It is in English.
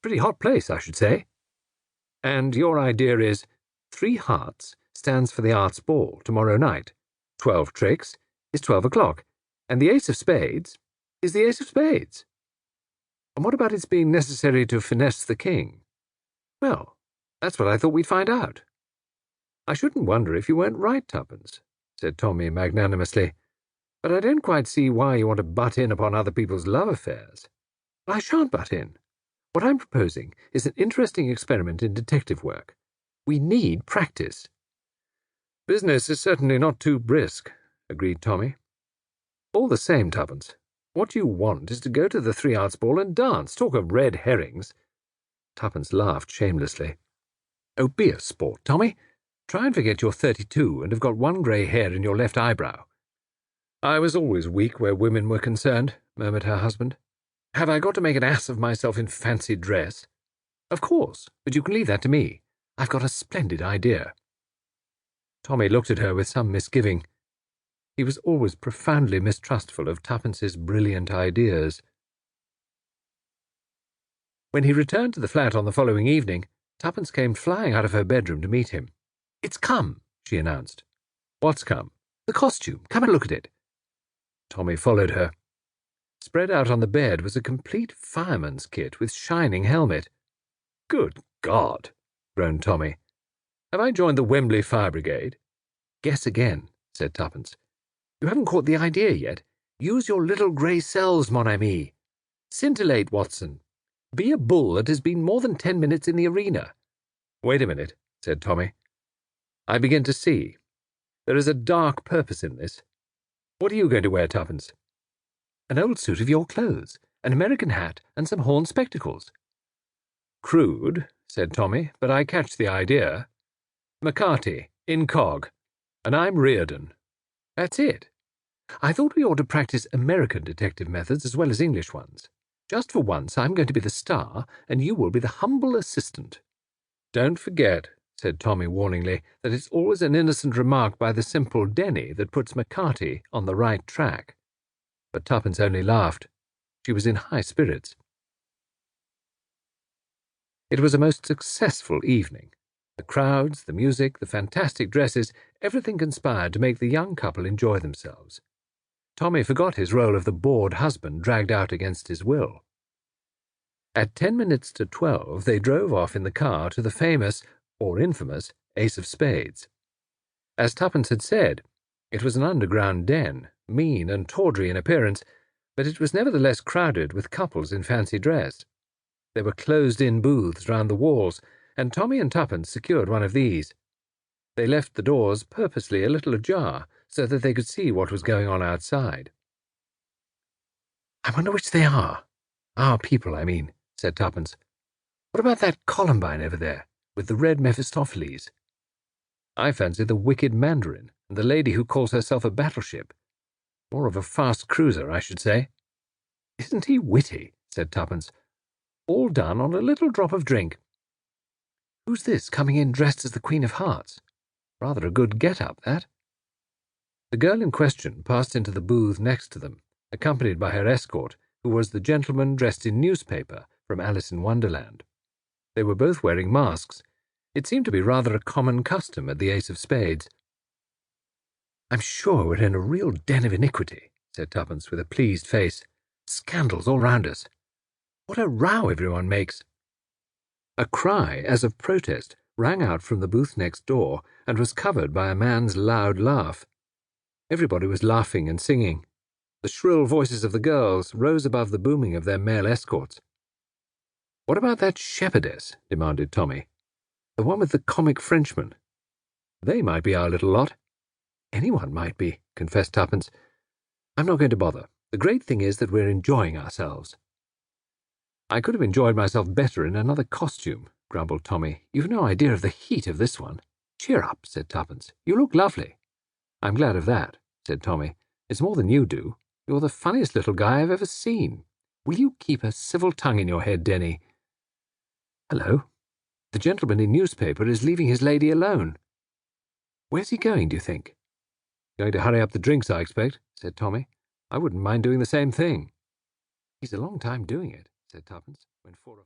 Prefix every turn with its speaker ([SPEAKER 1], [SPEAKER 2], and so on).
[SPEAKER 1] Pretty hot place, I should say. And your idea is 3 hearts stands for the Arts Ball tomorrow night, 12 tricks is 12 o'clock, and the ace of spades is the ace of spades. And what about its being necessary to finesse the king? Well, that's what I thought we'd find out. I shouldn't wonder if you weren't right, Tuppence, said Tommy magnanimously, but I don't quite see why you want to butt in upon other people's love affairs. I shan't butt in. What I'm proposing is an interesting experiment in detective work. We need practice. Business is certainly not too brisk, agreed Tommy. All the same, Tuppence, what you want is to go to the 3 Arts Ball and dance. Talk of red herrings. Tuppence laughed shamelessly. Oh, be a sport, Tommy. Try and forget you're 32 and have got 1 grey hair in your left eyebrow. I was always weak where women were concerned, murmured her husband. Have I got to make an ass of myself in fancy dress? Of course, but you can leave that to me. I've got a splendid idea. Tommy looked at her with some misgiving. He was always profoundly mistrustful of Tuppence's brilliant ideas. When he returned to the flat on the following evening, Tuppence came flying out of her bedroom to meet him. It's come, she announced. What's come? The costume. Come and look at it. Tommy followed her. Spread out on the bed was a complete fireman's kit with shining helmet. Good God, groaned Tommy. Have I joined the Wembley Fire Brigade? Guess again, said Tuppence. You haven't caught the idea yet. Use your little grey cells, mon ami. Scintillate, Watson. Be a bull that has been more than 10 minutes in the arena. Wait a minute, said Tommy. I begin to see. There is a dark purpose in this. What are you going to wear, Tuppence? An old suit of your clothes, an American hat, and some horn spectacles. Crude, said Tommy, but I catch the idea. McCarthy, incog, and I'm Reardon. That's it. I thought we ought to practice American detective methods as well as English ones. Just for once I'm going to be the star, and you will be the humble assistant. Don't forget, said Tommy warningly, that it's always an innocent remark by the simple Denny that puts McCarthy on the right track. But Tuppence only laughed. She was in high spirits. It was a most successful evening. The crowds, the music, the fantastic dresses, everything conspired to make the young couple enjoy themselves. Tommy forgot his role of the bored husband dragged out against his will. At 10 minutes to 12, they drove off in the car to the famous, or infamous, Ace of Spades. As Tuppence had said, it was an underground den, mean and tawdry in appearance, but it was nevertheless crowded with couples in fancy dress. There were closed-in booths round the walls, and Tommy and Tuppence secured one of these. They left the doors purposely a little ajar, so that they could see what was going on outside. I wonder which they are. Our people, I mean, said Tuppence. What about that Columbine over there, with the red Mephistopheles? I fancy the wicked Mandarin, and the lady who calls herself a battleship. More of a fast cruiser, I should say. Isn't he witty? Said Tuppence. All done on a little drop of drink. Who's this coming in dressed as the Queen of Hearts? Rather a good get-up, that. The girl in question passed into the booth next to them, accompanied by her escort, who was the gentleman dressed in newspaper from Alice in Wonderland. They were both wearing masks. It seemed to be rather a common custom at the Ace of Spades. I'm sure we're in a real den of iniquity, said Tuppence with a pleased face. Scandals all round us. What a row everyone makes. A cry, as of protest, rang out from the booth next door and was covered by a man's loud laugh. Everybody was laughing and singing. The shrill voices of the girls rose above the booming of their male escorts. What about that shepherdess? Demanded Tommy. The one with the comic Frenchman. They might be our little lot. Anyone might be, confessed Tuppence. I'm not going to bother. The great thing is that we're enjoying ourselves. I could have enjoyed myself better in another costume, grumbled Tommy. You've no idea of the heat of this one. Cheer up, said Tuppence. You look lovely. I'm glad of that, said Tommy. It's more than you do. You're the funniest little guy I've ever seen. Will you keep a civil tongue in your head, Denny? Hello. The gentleman in newspaper is leaving his lady alone. Where's he going, do you think? Going to hurry up the drinks, I expect, said Tommy. I wouldn't mind doing the same thing. He's a long time doing it, said Tuppence, when 4 o'clock.